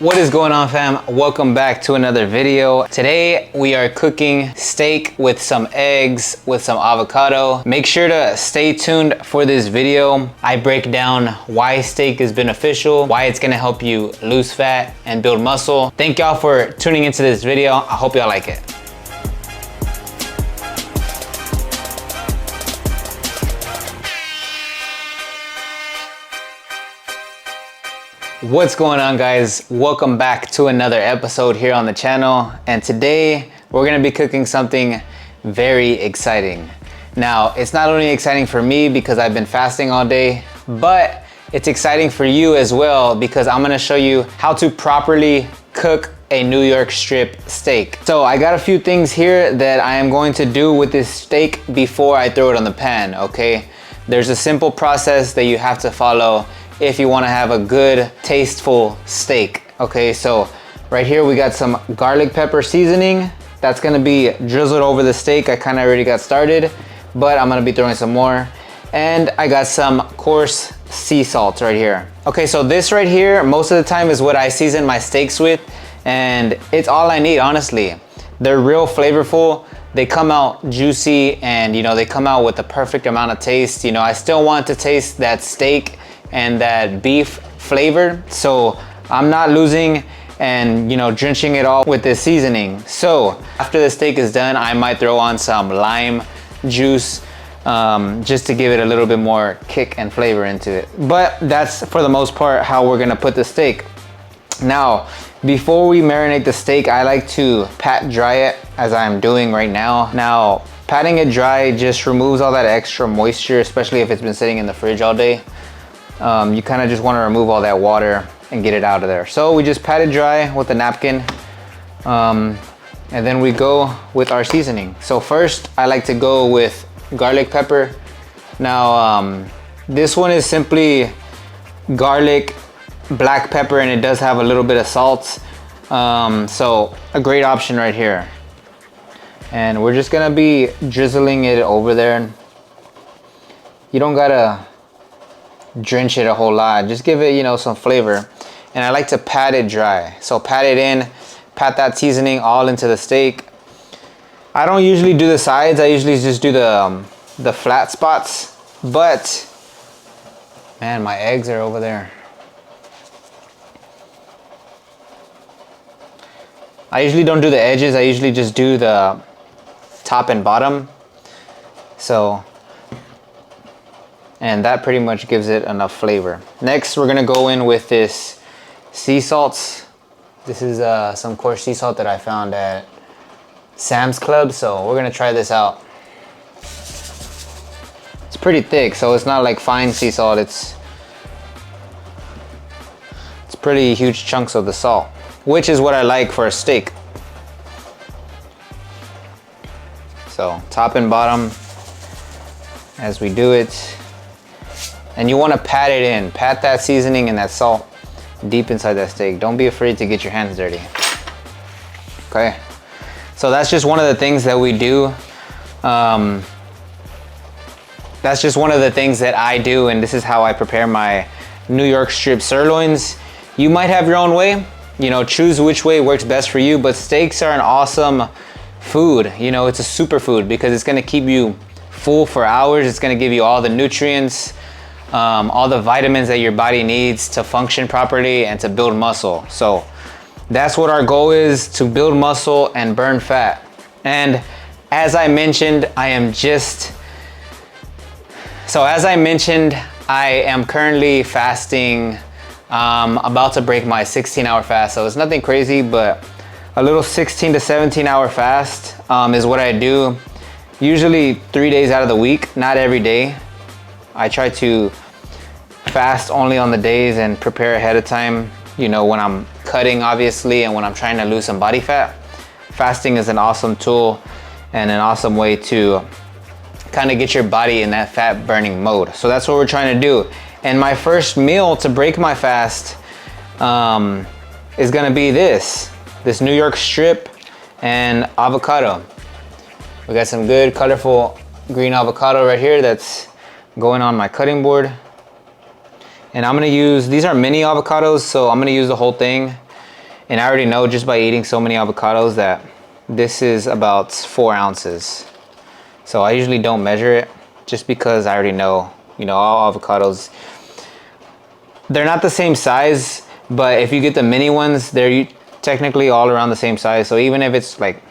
What is going on, fam? Welcome back to another video. Today we are cooking steak with some eggs with some avocado. Make sure to stay tuned for this video. I break down why steak is beneficial, why it's gonna help you lose fat and build muscle. Thank y'all for tuning into this video. I hope y'all like it. What's going on, guys? Welcome back to another episode here on the channel, and today we're gonna be cooking something very exciting. Now, it's not only exciting for me because I've been fasting all day, but it's exciting for you as well because I'm gonna show you how to properly cook a New York strip steak. So I got a few things here that I am going to do with this steak before I throw it on the pan, okay? There's a simple process that you have to follow if you want to have a good, tasteful steak. Okay, so right here we got some garlic pepper seasoning. That's gonna be drizzled over the steak. I kind of already got started, but I'm gonna be throwing some more. And I got some coarse sea salt right here. Okay, so this right here, most of the time is what I season my steaks with, and it's all I need, honestly. They're real flavorful. They come out juicy, and they come out with the perfect amount of taste. I still want to taste that steak and that beef flavor, so I'm not losing and drenching it all with this seasoning. So after the steak is done, I might throw on some lime juice just to give it a little bit more kick and flavor into it. But that's for the most part how we're gonna put the steak. Now, before we marinate the steak, I like to pat dry it as I'm doing right now. Now, patting it dry just removes all that extra moisture, especially if it's been sitting in the fridge all day. You kind of just want to remove all that water and get it out of there. So we just pat it dry with a napkin, and then we go with our seasoning. So first, I like to go with garlic pepper. Now, this one is simply garlic, black pepper, and it does have a little bit of salt. So a great option right here. And we're just gonna be drizzling it over there. You don't gotta drench it a whole lot, just give it some flavor. And I like to pat it dry, so pat it in, pat that seasoning all into the steak. I don't usually do the sides, I usually just do the flat spots. But man, my eggs are over there. I usually don't do the edges, I usually just do the top and bottom. And that pretty much gives it enough flavor. Next, we're gonna go in with this sea salts. This is some coarse sea salt that I found at Sam's Club, so we're gonna try this out. It's pretty thick, so it's not like fine sea salt. It's pretty huge chunks of the salt, which is what I like for a steak. So top and bottom as we do it. And you want to pat it in. Pat that seasoning and that salt deep inside that steak. Don't be afraid to get your hands dirty. Okay. So that's just one of the things that we do. That's just one of the things that I do, and this is how I prepare my New York strip sirloins. You might have your own way. Choose which way works best for you, but steaks are an awesome food. It's a superfood because it's going to keep you full for hours. It's going to give you all the nutrients, all the vitamins that your body needs to function properly and to build muscle. So that's what our goal is, to build muscle and burn fat. And as I mentioned, I am currently fasting, about to break my 16-hour fast. So it's nothing crazy, but a little 16 to 17-hour fast is what I do. Usually 3 days out of the week, not every day. I try to fast only on the days and prepare ahead of time, when I'm cutting, obviously, and when I'm trying to lose some body fat. Fasting is an awesome tool and an awesome way to kind of get your body in that fat burning mode. So that's what we're trying to do. And my first meal to break my fast is gonna be this New York strip and avocado. We got some good colorful green avocado right here that's going on my cutting board. And I'm gonna use, these are mini avocados, so I'm gonna use the whole thing. And I already know just by eating so many avocados that this is about 4 ounces. So I usually don't measure it just because I already know, you know, all avocados, they're not the same size, but if you get the mini ones, they're technically all around the same size. So even if it's like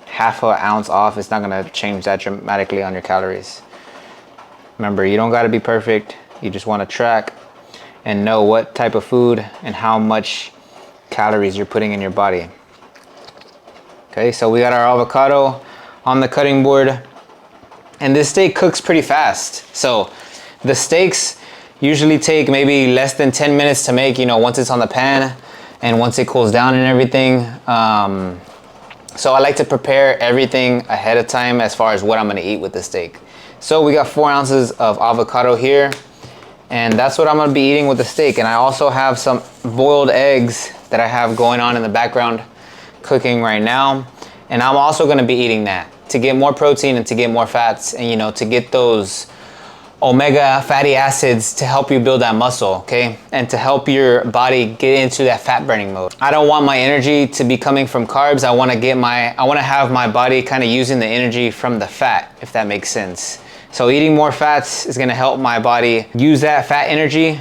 half an ounce off, it's not gonna change that dramatically on your calories. Remember, you don't gotta be perfect. You just wanna track and know what type of food and how much calories you're putting in your body. Okay, so we got our avocado on the cutting board, and this steak cooks pretty fast. So the steaks usually take maybe less than 10 minutes to make, you know, once it's on the pan and once it cools down and everything. So I like to prepare everything ahead of time as far as what I'm gonna eat with the steak. So we got 4 ounces of avocado here, and that's what I'm gonna be eating with the steak. And I also have some boiled eggs that I have going on in the background cooking right now. And I'm also gonna be eating that to get more protein and to get more fats, and, you know, to get those omega fatty acids to help you build that muscle, okay? And to help your body get into that fat burning mode. I don't want my energy to be coming from carbs. I wanna have my body kind of using the energy from the fat, if that makes sense. So eating more fats is gonna help my body use that fat energy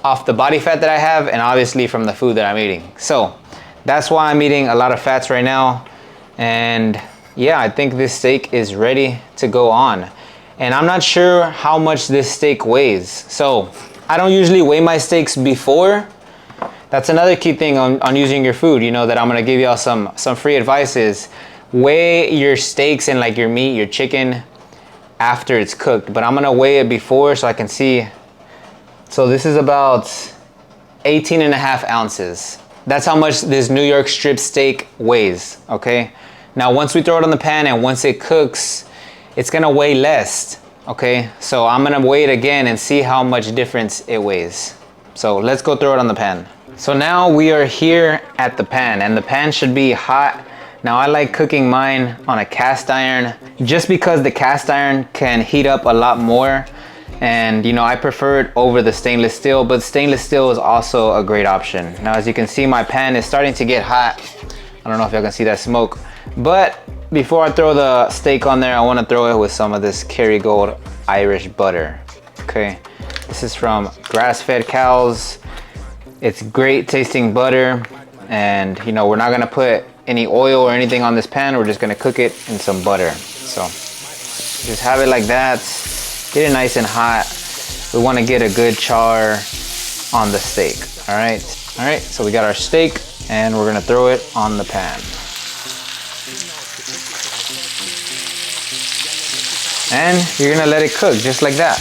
off the body fat that I have, and obviously from the food that I'm eating. So that's why I'm eating a lot of fats right now. And yeah, I think this steak is ready to go on. And I'm not sure how much this steak weighs. So I don't usually weigh my steaks before. That's another key thing on using your food, you know, that I'm gonna give y'all some free advice is weigh your steaks and like your meat, your chicken after it's cooked. But I'm gonna weigh it before so I can see. So this is about 18.5 ounces. That's how much this New York strip steak weighs, okay? Now, once we throw it on the pan and once it cooks, it's gonna weigh less, okay? So I'm gonna weigh it again and see how much difference it weighs. So let's go throw it on the pan. So now we are here at the pan, and the pan should be hot. Now I like cooking mine on a cast iron just because the cast iron can heat up a lot more. And you know, I prefer it over the stainless steel, but stainless steel is also a great option. Now, as you can see, my pan is starting to get hot. I don't know if y'all can see that smoke, but before I throw the steak on there, I want to throw it with some of this Kerrygold Irish butter. Okay, this is from grass-fed cows. It's great tasting butter, and you know, we're not gonna put any oil or anything on this pan. We're just gonna cook it in some butter. So just have it like that. Get it nice and hot. We want to get a good char on the steak. All right, so we got our steak, and we're gonna throw it on the pan. And you're gonna let it cook just like that.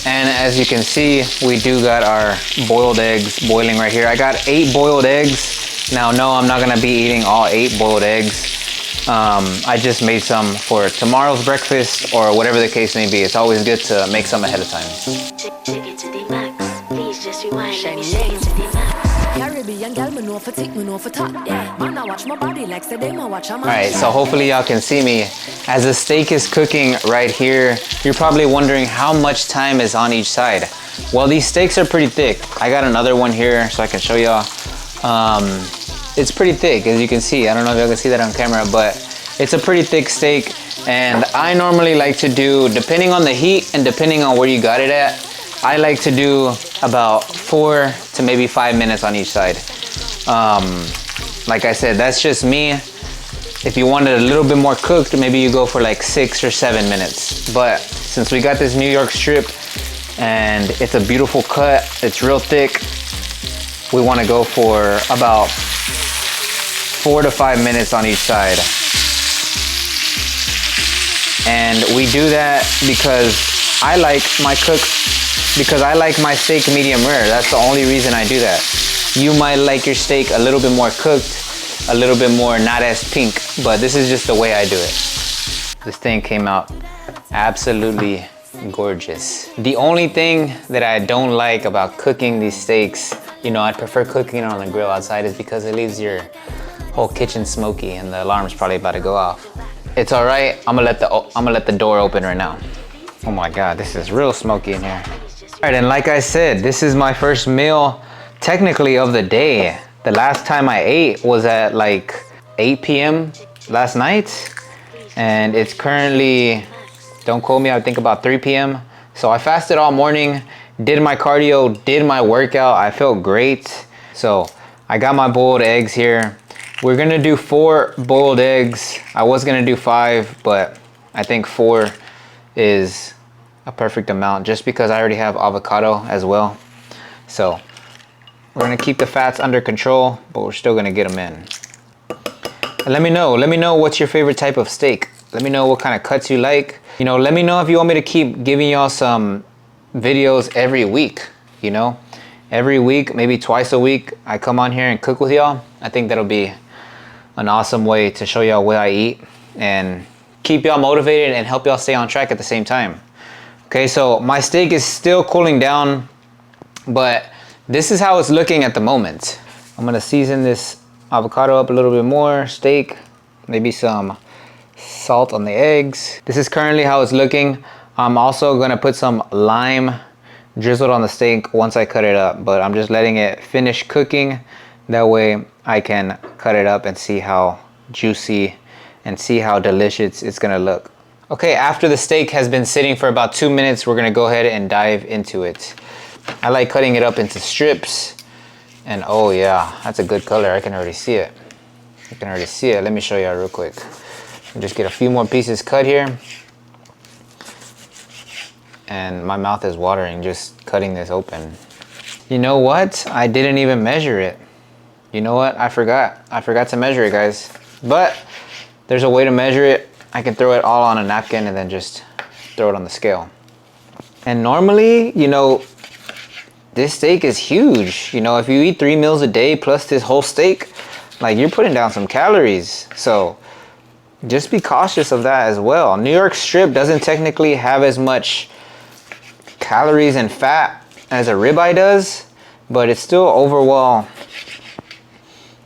And as you can see, we do got our boiled eggs boiling right here. I got 8 boiled eggs. Now, no, I'm not gonna be eating all 8 boiled eggs. I just made some for tomorrow's breakfast or whatever the case may be. It's always good to make some ahead of time. Alright, so hopefully y'all can see me. As the steak is cooking right here, you're probably wondering how much time is on each side. Well, these steaks are pretty thick. I got another one here so I can show y'all. It's pretty thick, as you can see. I don't know if y'all can see that on camera, but it's a pretty thick steak. And I normally like to do, depending on the heat and depending on where you got it at, I like to do about 4 to maybe 5 minutes on each side. Like I said, that's just me. If you want it a little bit more cooked, maybe you go for like 6 or 7 minutes. But since we got this New York strip and it's a beautiful cut, it's real thick, we want to go for about 4 to 5 minutes on each side. And we do that because I like my steak medium rare. That's the only reason I do that. You might like your steak a little bit more cooked, a little bit more not as pink, but this is just the way I do it. This thing came out absolutely gorgeous. The only thing that I don't like about cooking these steaks, you know, I prefer cooking it on the grill outside, is because it leaves your whole kitchen smoky and the alarm's probably about to go off. It's all right. I'm gonna let the door open right now. Oh my God, this is real smoky in here. All right, and like I said, this is my first meal technically of the day. The last time I ate was at like 8 p.m. last night, and it's currently, don't quote me, I think about 3 p.m. So I fasted all morning, did my cardio, did my workout. I felt great. So I got my boiled eggs here. We're gonna do 4 boiled eggs. I was gonna do 5, but I think 4 is a perfect amount just because I already have avocado as well. So we're gonna keep the fats under control, but we're still gonna get them in. And let me know what's your favorite type of steak. Let me know what kind of cuts you like. You know, let me know if you want me to keep giving y'all some videos every week, you know? Every week, maybe twice a week, I come on here and cook with y'all. I think that'll be an awesome way to show y'all what I eat and keep y'all motivated and help y'all stay on track at the same time. Okay, so my steak is still cooling down, but this is how it's looking at the moment. I'm gonna season this avocado up a little bit more, steak, maybe some salt on the eggs. This is currently how it's looking. I'm also gonna put some lime drizzled on the steak once I cut it up, but I'm just letting it finish cooking. That way I can cut it up and see how juicy and see how delicious it's gonna look. Okay, after the steak has been sitting for about 2 minutes, we're gonna go ahead and dive into it. I like cutting it up into strips, and oh yeah, that's a good color. I can already see it. You can already see it. Let me show you real quick. Just get a few more pieces cut here. And my mouth is watering just cutting this open. You know what? I didn't even measure it. You know what? I forgot to measure it, guys. But there's a way to measure it. I can throw it all on a napkin and then just throw it on the scale. And normally, you know, this steak is huge. You know, if you eat 3 meals a day plus this whole steak, like, you're putting down some calories. So just be cautious of that as well. New York strip doesn't technically have as much calories and fat as a ribeye does, but it's still overall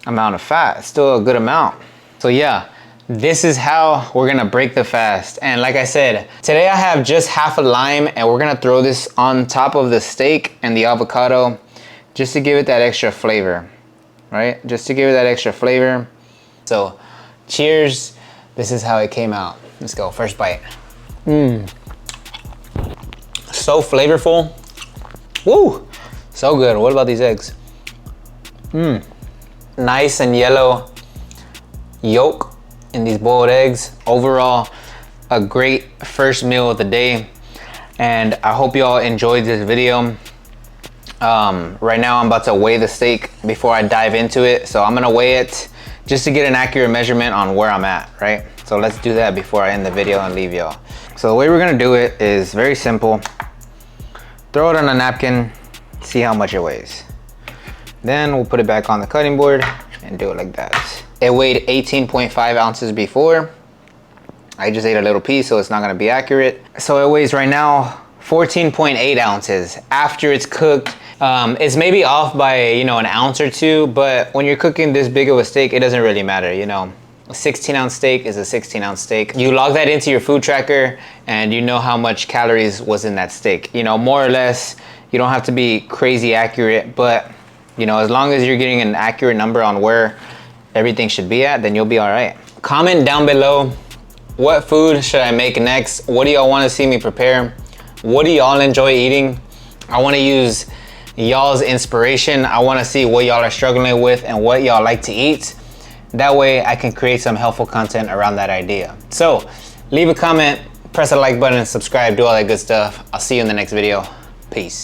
amount of fat. It's still a good amount. So yeah, this is how we're gonna break the fast. And like I said, today I have just half a lime, and we're gonna throw this on top of the steak and the avocado just to give it that extra flavor, right? Just to give it that extra flavor. So cheers. This is how it came out. Let's go, first bite. So flavorful. Woo, so good. What about these eggs? Nice and yellow yolk in these boiled eggs. Overall, a great first meal of the day. And I hope y'all enjoyed this video. Right now I'm about to weigh the steak before I dive into it. So I'm gonna weigh it just to get an accurate measurement on where I'm at, right? So let's do that before I end the video and leave y'all. So the way we're gonna do it is very simple. Throw it on a napkin, see how much it weighs. Then we'll put it back on the cutting board and do it like that. It weighed 18.5 ounces before. I just ate a little piece, so it's not gonna be accurate. So it weighs right now 14.8 ounces after it's cooked. It's maybe off by, you know, an ounce or two, but when you're cooking this big of a steak, it doesn't really matter, you know. A 16-ounce steak is a 16-ounce steak. You log that into your food tracker and you know how much calories was in that steak. You know, more or less, you don't have to be crazy accurate, but you know, as long as you're getting an accurate number on where everything should be at, then you'll be all right. Comment down below, what food should I make next? What do y'all want to see me prepare? What do y'all enjoy eating? I want to use y'all's inspiration. I want to see what y'all are struggling with and what y'all like to eat. That way I can create some helpful content around that idea. So leave a comment, press the like button, subscribe, do all that good stuff. I'll see you in the next video. Peace.